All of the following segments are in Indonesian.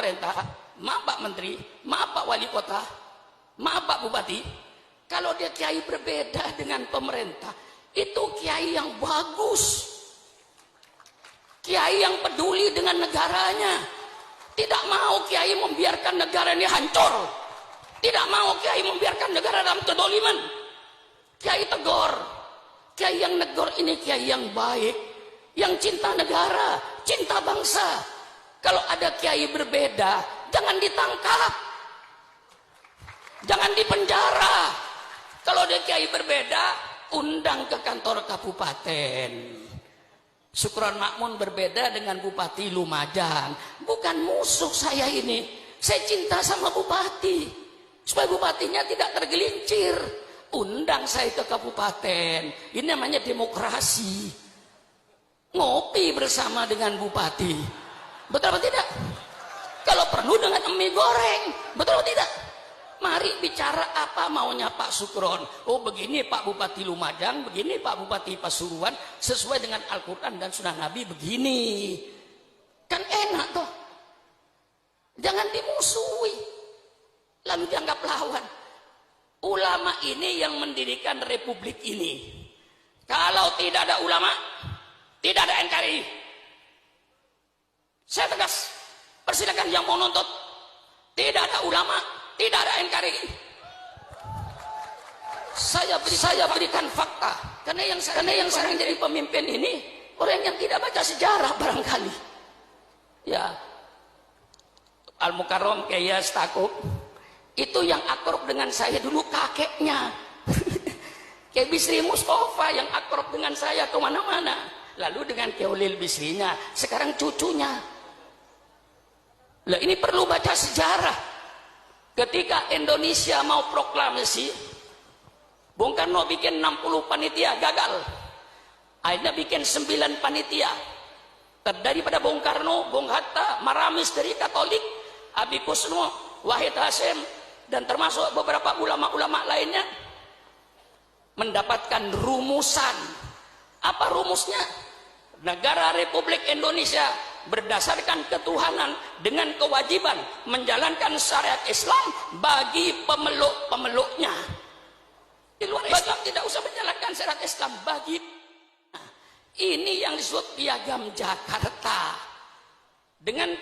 pemerintah, maaf Pak Menteri, maaf Pak Wali Kota, maaf Pak Bupati, kalau dia kiai berbeda dengan pemerintah, itu kiai yang bagus, kiai yang peduli dengan negaranya, tidak mau kiai membiarkan negara ini hancur, tidak mau kiai membiarkan negara dalam kedoliman. Kiai tegur, kiai yang negor ini kiai yang baik, yang cinta negara, cinta bangsa. Kalau ada kiai berbeda, jangan ditangkap, jangan dipenjara. Kalau ada kiai berbeda, undang ke kantor kabupaten. Syukron Makmun berbeda dengan Bupati Lumajang. Bukan musuh saya ini, saya cinta sama bupati, supaya bupatinya tidak tergelincir. Undang saya ke kabupaten. Ini namanya demokrasi. Ngopi bersama dengan bupati, betul atau tidak? Kalau perlu dengan mie goreng, betul atau tidak? Mari bicara apa maunya Pak Sukron. Oh begini Pak Bupati Lumajang, begini Pak Bupati Pasuruan, sesuai dengan Al-Quran dan Sunnah Nabi begini. Kan enak toh. Jangan dimusuhi, lalu dianggap lawan. Ulama ini yang mendirikan republik ini. Kalau tidak ada ulama, tidak ada NKRI. Saya tegas, persilakan yang mau nuntut. Tidak ada ulama, tidak ada NKRI. Saya berikan fakta. Karena yang sekarang jadi pemimpin ini orang yang tidak baca sejarah barangkali. Ya, Al-Mukarram Kiai Stakuf itu yang akrab dengan saya dulu kakeknya. Kiai Bisri Mustafa yang akrab dengan saya kemana-mana. Lalu dengan Kiai Ulil Bisrinya, sekarang cucunya. Lah ini perlu baca sejarah. Ketika Indonesia mau proklamasi, Bung Karno bikin 60 panitia, gagal. Akhirnya bikin 9 panitia. Terdiri pada Bung Karno, Bung Hatta, Maramis dari Katolik, Abi Kusno, Wahid Hasyim, dan termasuk beberapa ulama-ulama lainnya mendapatkan rumusan. Apa rumusnya? Negara Republik Indonesia berdasarkan ketuhanan dengan kewajiban menjalankan syariat Islam bagi pemeluk-pemeluknya. Di luar Islam tidak usah menjalankan syariat Islam bagi. Ini yang disebut Piagam Jakarta. Dengan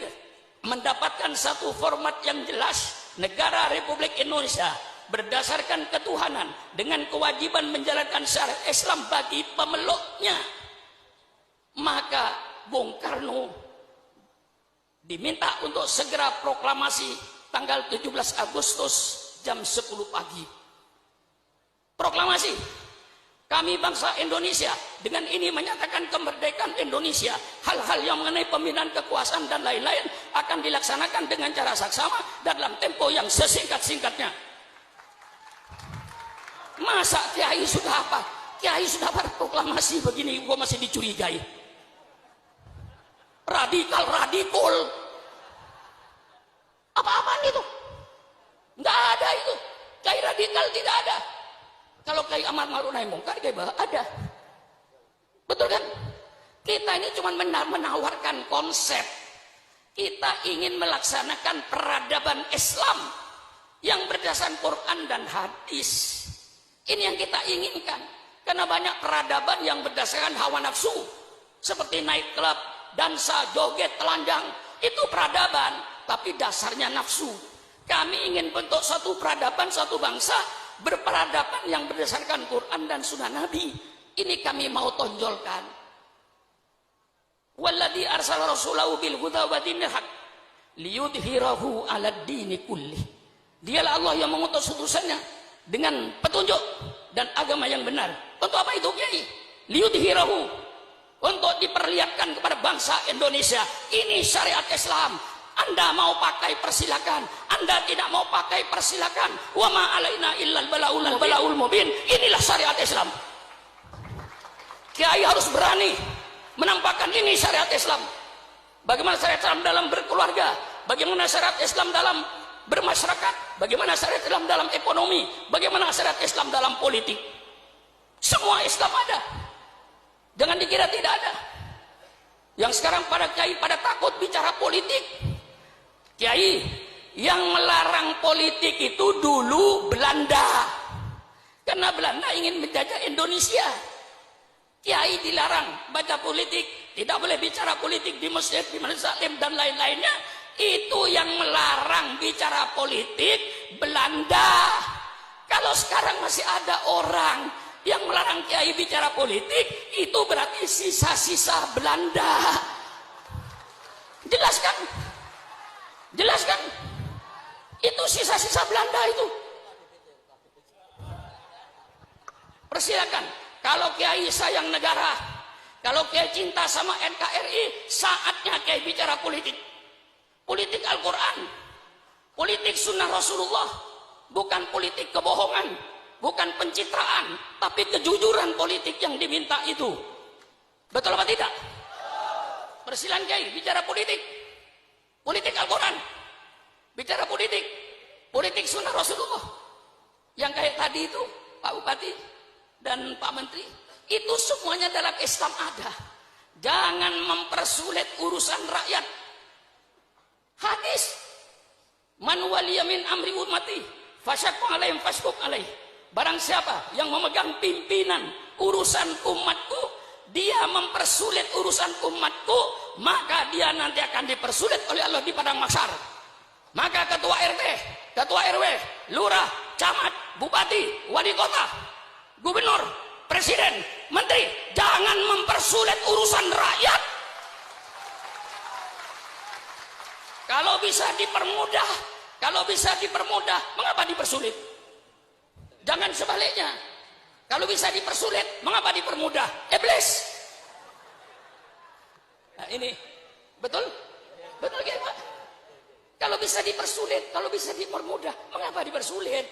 mendapatkan satu format yang jelas, negara Republik Indonesia berdasarkan ketuhanan dengan kewajiban menjalankan syariat Islam bagi pemeluknya. Maka Bung Karno diminta untuk segera proklamasi tanggal 17 Agustus jam 10 pagi. Proklamasi, kami bangsa Indonesia dengan ini menyatakan kemerdekaan Indonesia. Hal-hal yang mengenai pembinaan kekuasaan dan lain-lain akan dilaksanakan dengan cara saksama dalam tempo yang sesingkat-singkatnya. Masa kiai sudah apa? Kiai sudah berproklamasi begini, gua masih dicurigai. Radikal. Apa-apaan itu? Nggak ada itu. Kiai radikal tidak ada. Kalau Kiai Amar Ma'ruf Nahi Munkar, Kiai Bah ada. Betul kan? Kita ini cuma menawarkan konsep. Kita ingin melaksanakan peradaban Islam yang berdasarkan Quran dan hadis. Ini yang kita inginkan. Karena banyak peradaban yang berdasarkan hawa nafsu. Seperti naik klub, dansa, joget, telanjang. Itu peradaban, tapi dasarnya nafsu. Kami ingin bentuk satu peradaban, satu bangsa berperadaban yang berdasarkan Quran dan Sunnah Nabi. Ini kami mau tonjolkan. Walladzi arsala rasulahu bil huda wa dinil haq liyudhhirahu 'alad dini kulli. Dialah Allah yang mengutus utusannya dengan petunjuk dan agama yang benar. Untuk apa itu, Kiai? Liyudhhirahu, untuk diperlihatkan kepada bangsa Indonesia, ini syariat Islam. Anda mau pakai persilakan, Anda tidak mau pakai persilakan. Wa ma alaina illal balaul mubin. Inilah syariat Islam. Kiai harus berani menampakkan ini syariat Islam. Bagaimana syariat Islam dalam berkeluarga, bagaimana syariat Islam dalam bermasyarakat, bagaimana syariat Islam dalam ekonomi, bagaimana syariat Islam dalam politik. Semua Islam ada. Jangan dikira tidak ada. Yang sekarang pada kiai pada takut bicara politik. Kiai yang melarang politik itu dulu Belanda, karena Belanda ingin menjajah Indonesia. Kiai dilarang baca politik, tidak boleh bicara politik di masjid, di majelis taklim dan lain-lainnya. Itu yang melarang bicara politik Belanda. Kalau sekarang masih ada orang yang melarang kiai bicara politik, itu berarti sisa-sisa Belanda. Jelaskan? Jelaskan? Itu sisa-sisa Belanda itu. Persilakan. Kalau kiai sayang negara, kalau kiai cinta sama NKRI, saatnya kiai bicara politik. Politik Al-Quran, politik sunnah Rasulullah, bukan politik kebohongan, bukan pencitraan, tapi kejujuran politik yang diminta itu. Betul apa tidak? Persilakan kiai bicara politik, politik Al-Quran, bicara politik, politik sunnah Rasulullah. Yang kayak tadi itu Pak Bupati dan Pak Menteri, itu semuanya dalam Islam ada. Jangan mempersulit urusan rakyat. Hadis, man waliya min amri ummati fasyaqqa alaihim fashquq alaih. Barang siapa yang memegang pimpinan urusan umatku, dia mempersulit urusan umatku, maka dia nanti akan dipersulit oleh Allah di padang mahsyar. Maka ketua RT, ketua RW, lurah, camat, bupati, wali kota, gubernur, presiden, menteri, jangan mempersulit urusan rakyat. Kalau bisa dipermudah, mengapa dipersulit? Jangan sebaliknya. Kalau bisa dipersulit, mengapa dipermudah? Iblis. Nah, ini betul? Betul ya, Pak? Kalau bisa dipersulit, kalau bisa dipermudah, mengapa dipersulit?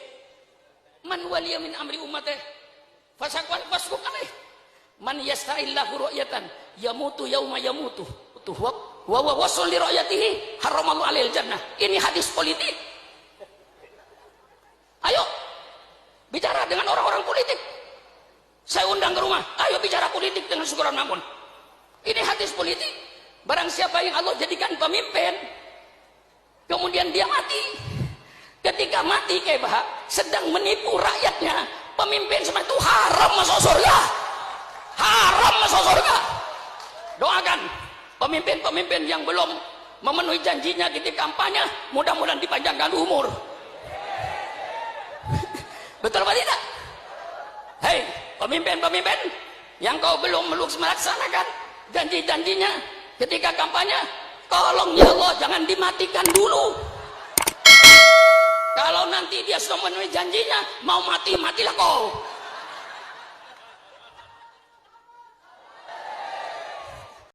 Man waliya min amri umatih fasaqwal fasbuq alaih. Man yasta'illahu ru'yatan yamutu yauma yamutu. Wa wasul li ra'yatihi haramallahu alaihil jannah. Ini hadis politik. Ayo bicara dengan orang-orang politik. Saya undang ke rumah, ayo bicara politik dengan Syukuran Makmun. Ini hadis politik. Barang siapa yang Allah jadikan pemimpin, kemudian dia mati. Ketika mati kayak bah, sedang menipu rakyatnya, pemimpin semacam itu haram masuk surga. Haram masuk surga. Doakan pemimpin-pemimpin yang belum memenuhi janjinya ketika kampanye, mudah-mudahan dipanjangkan umur. Betul apa tidak? Hei, pemimpin-pemimpin yang kau belum melaksanakan janji-janjinya ketika kampanye, tolong ya Allah jangan dimatikan dulu. Kalau nanti dia sudah memenuhi janjinya, mau mati, matilah kau.